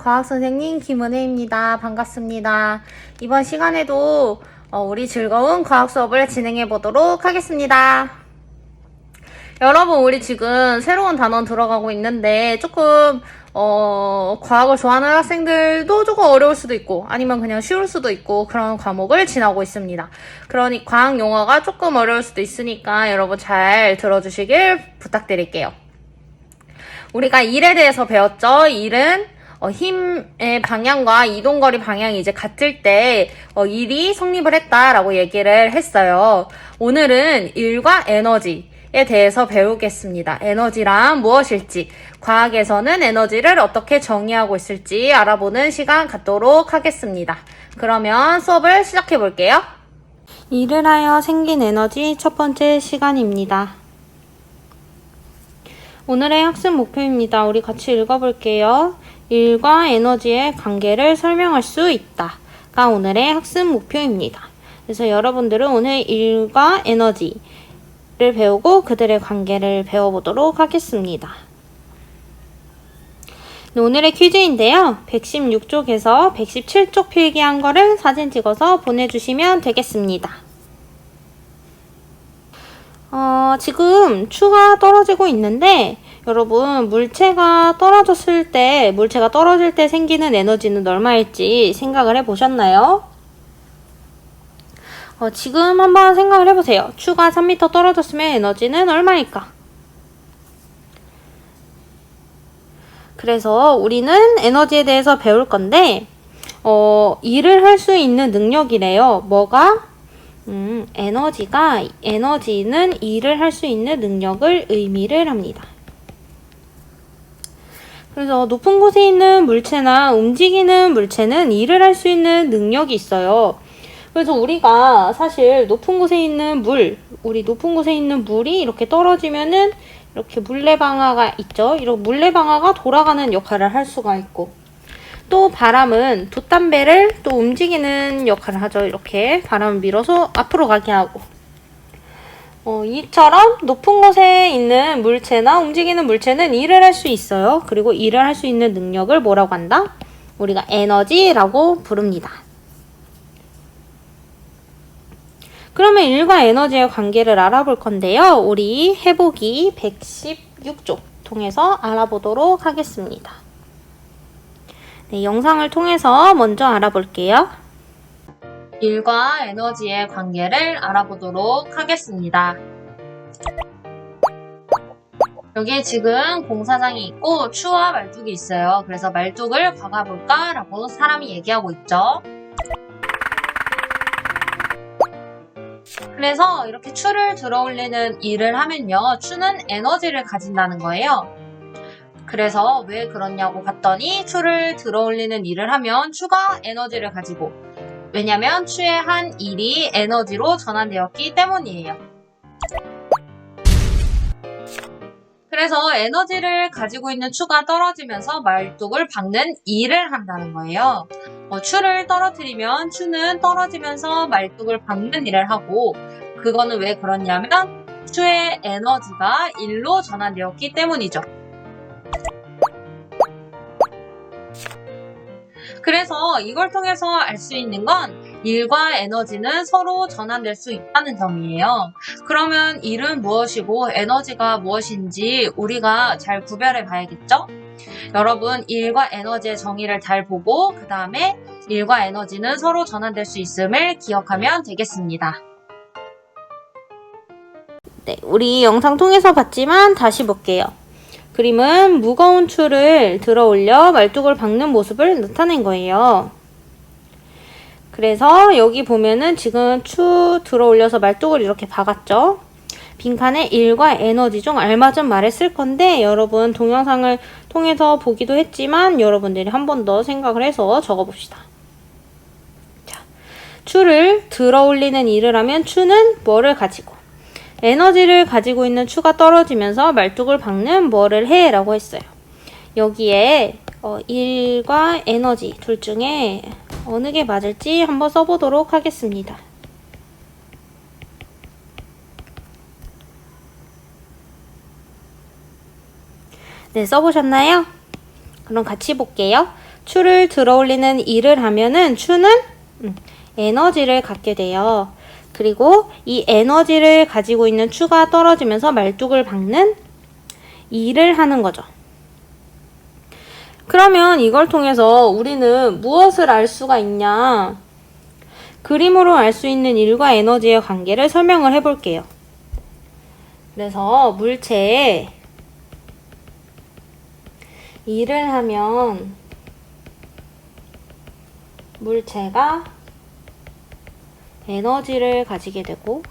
과학선생님 김은혜입니다. 반갑습니다. 이번 시간에도 우리 즐거운 과학 수업을 진행해 보도록 하겠습니다. 여러분, 우리 지금 새로운 단원 들어가고 있는데 조금 과학을 좋아하는 학생들도 조금 어려울 수도 있고 아니면 그냥 쉬울 수도 있고 그런 과목을 지나고 있습니다. 그러니 과학 용어가 조금 어려울 수도 있으니까 여러분 잘 들어주시길 부탁드릴게요. 우리가 일에 대해서 배웠죠. 일은 힘의 방향과 이동거리 방향이 이제 같을 때 일이 성립을 했다라고 얘기를 했어요. 오늘은 일과 에너지에 대해서 배우겠습니다. 에너지란 무엇일지, 과학에서는 에너지를 어떻게 정의하고 있을지 알아보는 시간 갖도록 하겠습니다. 그러면 수업을 시작해 볼게요. 일을 하여 생긴 에너지 첫 번째 시간입니다. 오늘의 학습 목표입니다. 우리 같이 읽어볼게요. 일과 에너지의 관계를 설명할 수 있다가 오늘의 학습 목표입니다. 그래서 여러분들은 오늘 일과 에너지를 배우고 그들의 관계를 배워보도록 하겠습니다. 오늘의 퀴즈인데요. 116쪽에서 117쪽 필기한 거를 사진 찍어서 보내주시면 되겠습니다. 지금 추가 떨어지고 있는데 여러분 물체가 떨어질 때 생기는 에너지는 얼마일지 생각을 해보셨나요? 지금 한번 생각을 해보세요. 추가 3m 떨어졌으면 에너지는 얼마일까? 그래서 우리는 에너지에 대해서 배울 건데 일을 할 수 있는 능력이래요. 뭐가? 에너지는 일을 할 수 있는 능력을 의미를 합니다. 그래서 높은 곳에 있는 물체나 움직이는 물체는 일을 할 수 있는 능력이 있어요. 그래서 우리가 사실 높은 곳에 있는 물이 이렇게 떨어지면은 이렇게 물레방아가 있죠. 이런 물레방아가 돌아가는 역할을 할 수가 있고, 또 바람은 돛담배를 또 움직이는 역할을 하죠. 이렇게 바람을 밀어서 앞으로 가게 하고. 이처럼 높은 곳에 있는 물체나 움직이는 물체는 일을 할 수 있어요. 그리고 일을 할 수 있는 능력을 뭐라고 한다? 우리가 에너지라고 부릅니다. 그러면 일과 에너지의 관계를 알아볼 건데요. 우리 해보기 116쪽 통해서 알아보도록 하겠습니다. 네, 영상을 통해서 먼저 알아볼게요. 일과 에너지의 관계를 알아보도록 하겠습니다. 여기 지금 공사장이 있고 추와 말뚝이 있어요. 그래서 말뚝을 박아볼까? 라고 사람이 얘기하고 있죠. 그래서 이렇게 추를 들어올리는 일을 하면요. 추는 에너지를 가진다는 거예요. 그래서 왜 그러냐고 봤더니 추를 들어올리는 일을 하면 추가 에너지를 가지고, 왜냐면 추의 한 일이 에너지로 전환되었기 때문이에요. 그래서 에너지를 가지고 있는 추가 떨어지면서 말뚝을 박는 일을 한다는 거예요. 추를 떨어뜨리면 추는 떨어지면서 말뚝을 박는 일을 하고, 그거는 왜 그러냐면 추의 에너지가 일로 전환되었기 때문이죠. 그래서 이걸 통해서 알 수 있는 건 일과 에너지는 서로 전환될 수 있다는 점이에요. 그러면 일은 무엇이고 에너지가 무엇인지 우리가 잘 구별해 봐야겠죠? 여러분, 일과 에너지의 정의를 잘 보고 그 다음에 일과 에너지는 서로 전환될 수 있음을 기억하면 되겠습니다. 네, 우리 영상 통해서 봤지만 다시 볼게요. 그림은 무거운 추를 들어 올려 말뚝을 박는 모습을 나타낸 거예요. 그래서 여기 보면은 지금 추 들어 올려서 말뚝을 이렇게 박았죠. 빈칸에 일과 에너지 중 알맞은 말을 쓸 건데 여러분 동영상을 통해서 보기도 했지만 여러분들이 한 번 더 생각을 해서 적어봅시다. 자, 추를 들어 올리는 일을 하면 추는 뭐를 가지고, 에너지를 가지고 있는 추가 떨어지면서 말뚝을 박는 뭐를 해? 라고 했어요. 여기에 일과 에너지 둘 중에 어느 게 맞을지 한번 써보도록 하겠습니다. 네, 써보셨나요? 그럼 같이 볼게요. 추를 들어올리는 일을 하면은 추는 에너지를 갖게 돼요. 그리고 이 에너지를 가지고 있는 추가 떨어지면서 말뚝을 박는 일을 하는 거죠. 그러면 이걸 통해서 우리는 무엇을 알 수가 있냐? 그림으로 알 수 있는 일과 에너지의 관계를 설명을 해볼게요. 그래서 물체에 일을 하면 물체가 에너지를 가지게 되고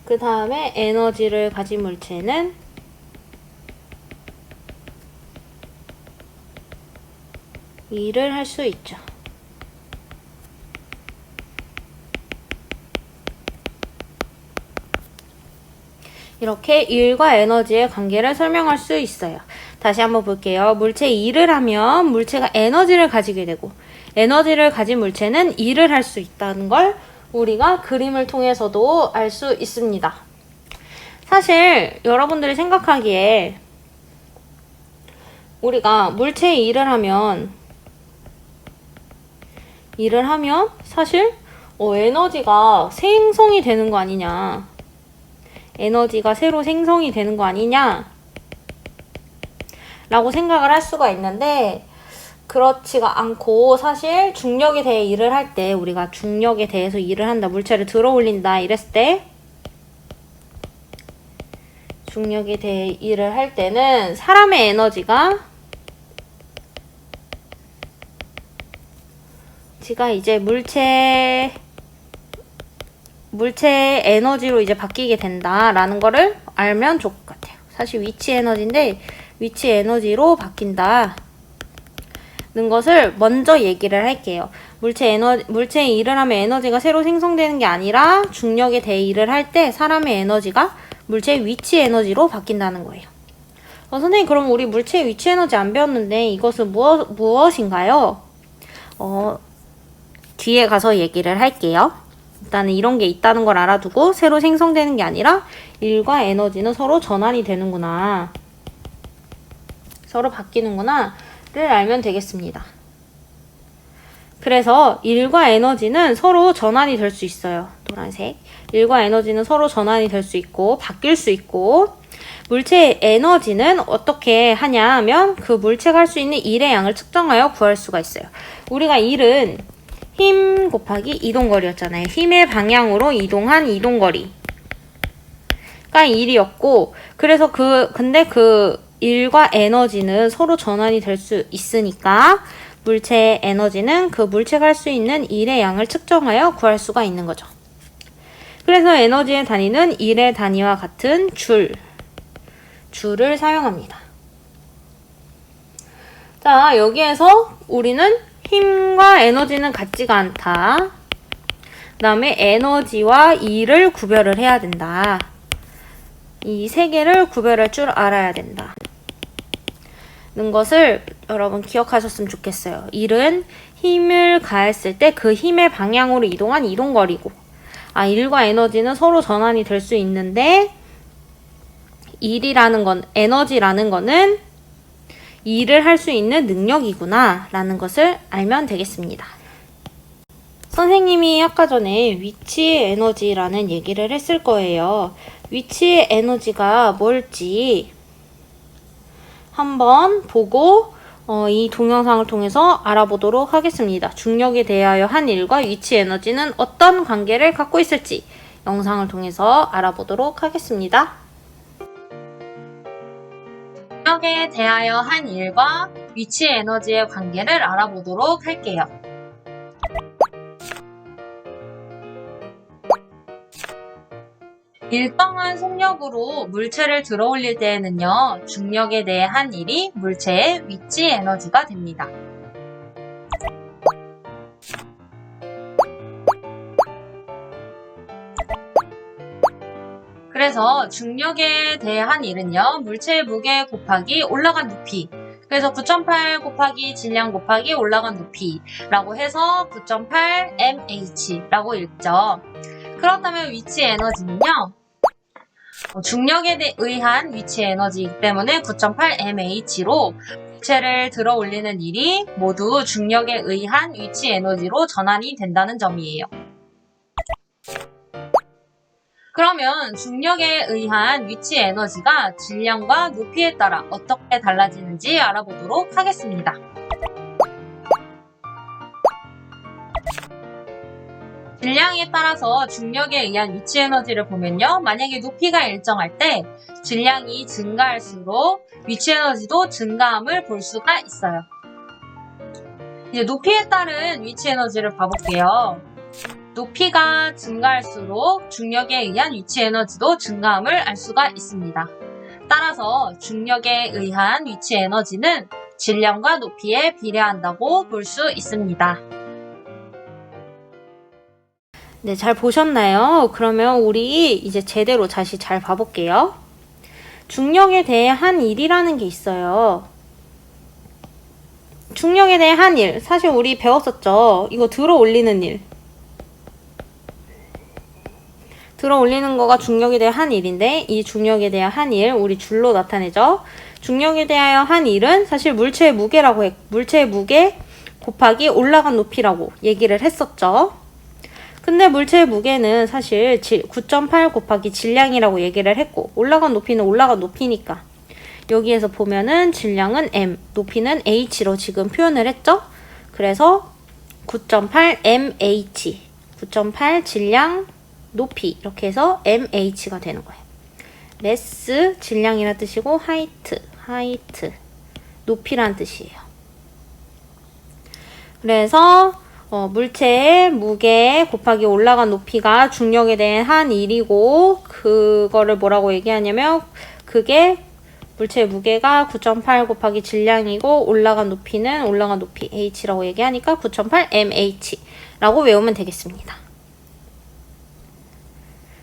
그 다음에 에너지를 가진 물체는 일을 할 수 있죠. 이렇게 일과 에너지의 관계를 설명할 수 있어요. 다시 한번 볼게요. 물체 일을 하면 물체가 에너지를 가지게 되고 에너지를 가진 물체는 일을 할 수 있다는 걸 우리가 그림을 통해서도 알 수 있습니다. 사실 여러분들이 생각하기에 우리가 물체의 일을 하면 사실 에너지가 생성이 되는 거 아니냐, 에너지가 새로 생성이 되는 거 아니냐 라고 생각을 할 수가 있는데 그렇지가 않고, 사실 중력에 대해 일을 할 때 우리가 중력에 대해서 일을 한다, 물체를 들어 올린다 이랬을 때 중력에 대해 일을 할 때는 사람의 에너지가 이제 물체의 에너지로 이제 바뀌게 된다라는 거를 알면 좋을 것 같아요. 사실 위치 에너지인데 위치 에너지로 바뀐다는 것을 먼저 얘기를 할게요. 물체에 일을 하면 에너지가 새로 생성되는 게 아니라 중력에 대해 일을 할 때 사람의 에너지가 물체의 위치 에너지로 바뀐다는 거예요. 선생님, 그럼 우리 물체의 위치 에너지 안 배웠는데 이것은 무엇인가요? 뒤에 가서 얘기를 할게요. 일단은 이런 게 있다는 걸 알아두고 새로 생성되는 게 아니라 일과 에너지는 서로 전환이 되는구나, 서로 바뀌는구나 를 알면 되겠습니다. 그래서 일과 에너지는 서로 전환이 될 수 있어요. 노란색. 일과 에너지는 서로 전환이 될 수 있고 바뀔 수 있고, 물체의 에너지는 어떻게 하냐 하면 그 물체가 할 수 있는 일의 양을 측정하여 구할 수가 있어요. 우리가 일은 힘 곱하기 이동거리였잖아요. 힘의 방향으로 이동한 이동거리가 일이었고, 그래서 근데 그 일과 에너지는 서로 전환이 될 수 있으니까 물체의 에너지는 그 물체가 할 수 있는 일의 양을 측정하여 구할 수가 있는 거죠. 그래서 에너지의 단위는 일의 단위와 같은 줄을 사용합니다. 자, 여기에서 우리는 힘과 에너지는 같지가 않다, 그 다음에 에너지와 일을 구별을 해야 된다, 이 세 개를 구별할 줄 알아야 된다 는 것을 여러분 기억하셨으면 좋겠어요. 일은 힘을 가했을 때 그 힘의 방향으로 이동한 이동거리고, 일과 에너지는 서로 전환이 될 수 있는데 에너지라는 거는 일을 할 수 있는 능력이구나 라는 것을 알면 되겠습니다. 선생님이 아까 전에 위치의 에너지라는 얘기를 했을 거예요. 위치의 에너지가 뭘지 한번 보고 이 동영상을 통해서 알아보도록 하겠습니다. 중력에 대하여 한 일과 위치 에너지는 어떤 관계를 갖고 있을지 영상을 통해서 알아보도록 하겠습니다. 중력에 대하여 한 일과 위치 에너지의 관계를 알아보도록 할게요. 일정한 속력으로 물체를 들어 올릴 때에는요, 중력에 대해 한 일이 물체의 위치 에너지가 됩니다. 그래서 중력에 대해 한 일은요, 물체의 무게 곱하기 올라간 높이, 그래서 9.8 곱하기 질량 곱하기 올라간 높이라고 해서 9.8 mh라고 읽죠. 그렇다면 위치 에너지는요, 중력에 의한 위치 에너지이기 때문에 9.8 mH로 물체를 들어 올리는 일이 모두 중력에 의한 위치 에너지로 전환이 된다는 점이에요. 그러면 중력에 의한 위치 에너지가 질량과 높이에 따라 어떻게 달라지는지 알아보도록 하겠습니다. 질량에 따라서 중력에 의한 위치 에너지를 보면요. 만약에 높이가 일정할 때 질량이 증가할수록 위치 에너지도 증가함을 볼 수가 있어요. 이제 높이에 따른 위치 에너지를 봐볼게요. 높이가 증가할수록 중력에 의한 위치 에너지도 증가함을 알 수가 있습니다. 따라서 중력에 의한 위치 에너지는 질량과 높이에 비례한다고 볼 수 있습니다. 네, 잘 보셨나요? 그러면 우리 이제 제대로 다시 잘 봐볼게요. 중력에 대해 한 일이라는 게 있어요. 중력에 대해 한 일. 사실 우리 배웠었죠? 이거 들어 올리는 일. 들어 올리는 거가 중력에 대해 한 일인데, 이 중력에 대한 한 일, 우리 줄로 나타내죠? 중력에 대하여 한 일은 사실 물체의 무게라고 물체의 무게 곱하기 올라간 높이라고 얘기를 했었죠? 근데 물체의 무게는 사실 9.8 곱하기 질량이라고 얘기를 했고, 올라간 높이는 올라간 높이니까 여기에서 보면은 질량은 m, 높이는 h로 지금 표현을 했죠? 그래서 9.8 mh, 9.8 질량, 높이 이렇게 해서 mh가 되는 거예요. mass, 질량이란 뜻이고 height, 높이란 뜻이에요. 그래서 물체의 무게 곱하기 올라간 높이가 중력에 대한 한 일이고, 그거를 뭐라고 얘기하냐면 그게 물체의 무게가 9.8 곱하기 질량이고 올라간 높이는 올라간 높이 h라고 얘기하니까 9.8 mh라고 외우면 되겠습니다.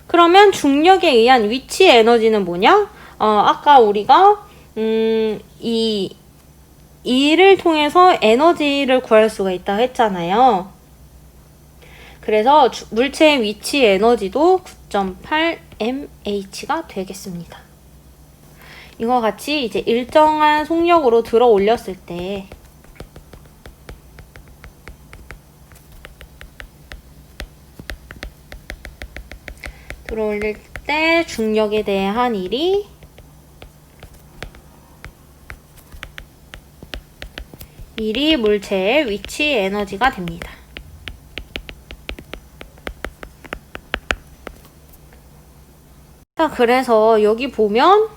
그러면 중력에 의한 위치 에너지는 뭐냐? 아까 우리가 이 이를 통해서 에너지를 구할 수가 있다고 했잖아요. 그래서 물체의 위치 에너지도 9.8 mH가 되겠습니다. 이와 같이 이제 일정한 속력으로 들어 올렸을 때 들어 올릴 때 중력에 대한 일이 물체의 위치 에너지가 됩니다. 자, 그래서 여기 보면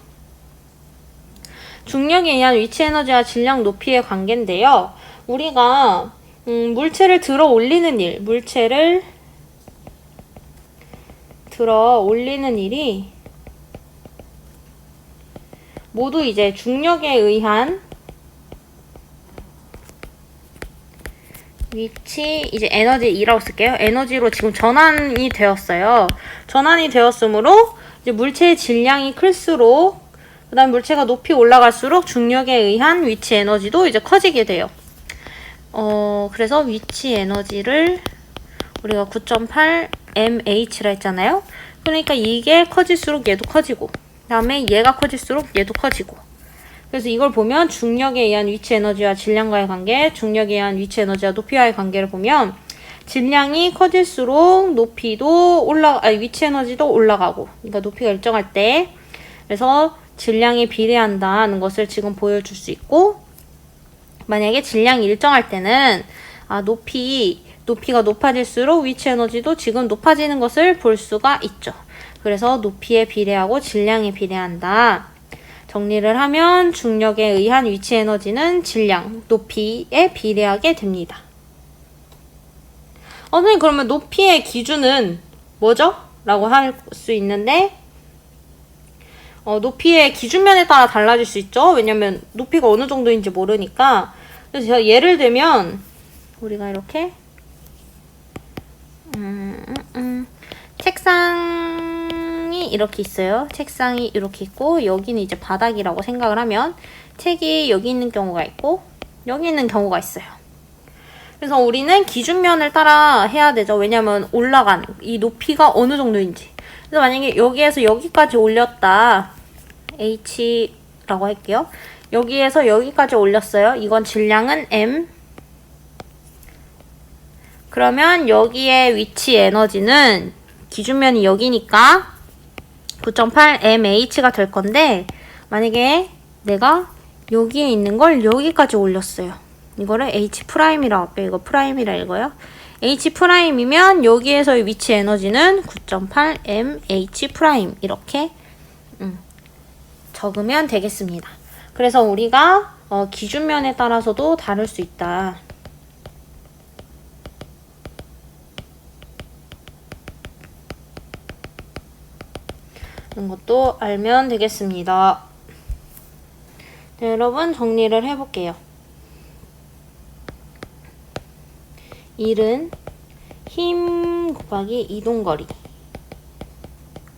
중력에 의한 위치 에너지와 질량 높이의 관계인데요. 우리가 물체를 들어 올리는 일, 물체를 들어 올리는 일이 모두 이제 중력에 의한 위치, 이제 에너지 2라고 쓸게요. 에너지로 지금 전환이 되었어요. 전환이 되었으므로 이제 물체의 질량이 클수록, 그 다음 물체가 높이 올라갈수록 중력에 의한 위치 에너지도 이제 커지게 돼요. 그래서 위치 에너지를 우리가 9.8 mH라 했잖아요. 그러니까 이게 커질수록 얘도 커지고, 그 다음에 얘가 커질수록 얘도 커지고. 그래서 이걸 보면 중력에 의한 위치 에너지와 질량과의 관계, 중력에 의한 위치 에너지와 높이와의 관계를 보면 질량이 커질수록 높이도 위치 에너지도 올라가고, 그러니까 높이가 일정할 때, 그래서 질량이 비례한다는 것을 지금 보여줄 수 있고, 만약에 질량이 일정할 때는 높이가 높아질수록 위치 에너지도 지금 높아지는 것을 볼 수가 있죠. 그래서 높이에 비례하고 질량에 비례한다. 정리를 하면 중력에 의한 위치 에너지는 질량, 높이에 비례하게 됩니다. 선생님, 그러면 높이의 기준은 뭐죠? 라고 할 수 있는데, 높이의 기준면에 따라 달라질 수 있죠? 왜냐면 높이가 어느 정도인지 모르니까. 그래서 제가 예를 들면 우리가 이렇게 책상이 이렇게 있어요. 책상이 이렇게 있고 여기는 이제 바닥이라고 생각을 하면 책이 여기 있는 경우가 있고 여기 있는 경우가 있어요. 그래서 우리는 기준면을 따라 해야 되죠. 왜냐면 올라간 이 높이가 어느 정도인지. 그래서 만약에 여기에서 여기까지 올렸다. H라고 할게요. 여기에서 여기까지 올렸어요. 이건 질량은 M. 그러면 여기에 위치 에너지는 기준면이 여기니까 9.8 mH가 될 건데, 만약에 내가 여기에 있는 걸 여기까지 올렸어요. 이거를 H'이라고 할게요. 이거 프라임이라 읽어요. H'이면 여기에서의 위치 에너지는 9.8 mH' 이렇게 적으면 되겠습니다. 그래서 우리가 기준면에 따라서도 다를 수 있다. 이런 것도 알면 되겠습니다. 네, 여러분 정리를 해볼게요. 1은 힘 곱하기 이동거리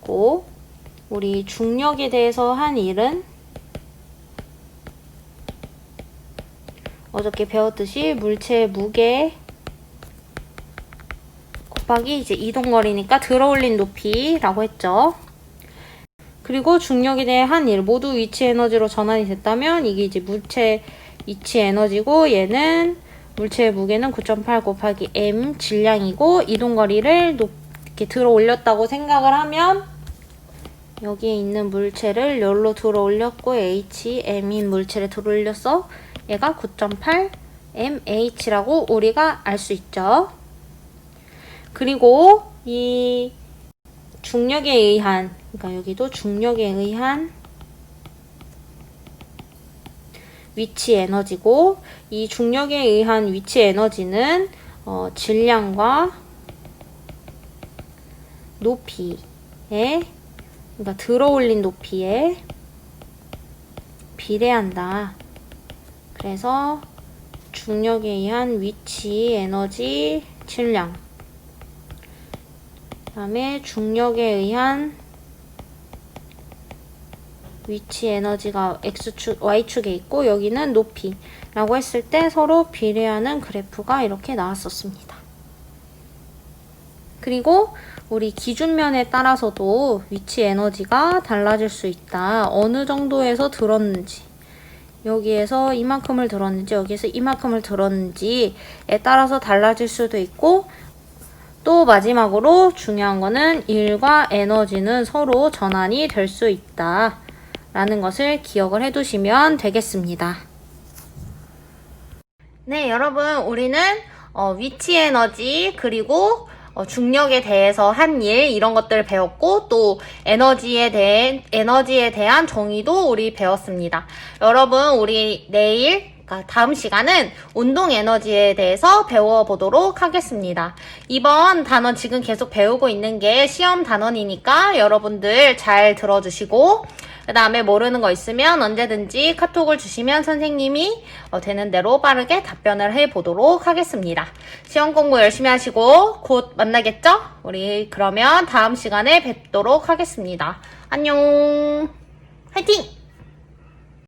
고, 우리 중력에 대해서 한 일은 어저께 배웠듯이 물체의 무게 곱하기 이제 이동거리니까 들어올린 높이라고 했죠. 그리고 중력에 대해 한 일 모두 위치 에너지로 전환이 됐다면 이게 이제 물체 위치 에너지고, 얘는 물체의 무게는 9.8 곱하기 m 질량이고, 이동거리를 이렇게 들어 올렸다고 생각을 하면 여기에 있는 물체를 여기로 들어 올렸고 h, m인 물체를 들어 올려서 얘가 9.8 mh라고 우리가 알 수 있죠. 그리고 이 중력에 의한, 그러니까 여기도 중력에 의한 위치 에너지고, 이 중력에 의한 위치 에너지는 질량과 높이에, 그러니까 들어올린 높이에 비례한다. 그래서 중력에 의한 위치 에너지 질량, 그 다음에 중력에 의한 위치 에너지가 X축, Y축에 있고, 여기는 높이라고 했을 때 서로 비례하는 그래프가 이렇게 나왔었습니다. 그리고 우리 기준면에 따라서도 위치 에너지가 달라질 수 있다. 어느 정도에서 들었는지, 여기에서 이만큼을 들었는지, 여기에서 이만큼을 들었는지에 따라서 달라질 수도 있고, 또 마지막으로 중요한 거는 일과 에너지는 서로 전환이 될 수 있다 라는 것을 기억을 해두시면 되겠습니다. 네, 여러분, 우리는 위치 에너지, 그리고 중력에 대해서 한 일, 이런 것들을 배웠고, 또 에너지에 대한 정의도 우리 배웠습니다. 여러분, 우리 내일, 그러니까 다음 시간은 운동 에너지에 대해서 배워보도록 하겠습니다. 이번 단원 지금 계속 배우고 있는 게 시험 단원이니까 여러분들 잘 들어주시고, 그 다음에 모르는 거 있으면 언제든지 카톡을 주시면 선생님이 되는 대로 빠르게 답변을 해보도록 하겠습니다. 시험 공부 열심히 하시고 곧 만나겠죠? 우리 그러면 다음 시간에 뵙도록 하겠습니다. 안녕! 화이팅!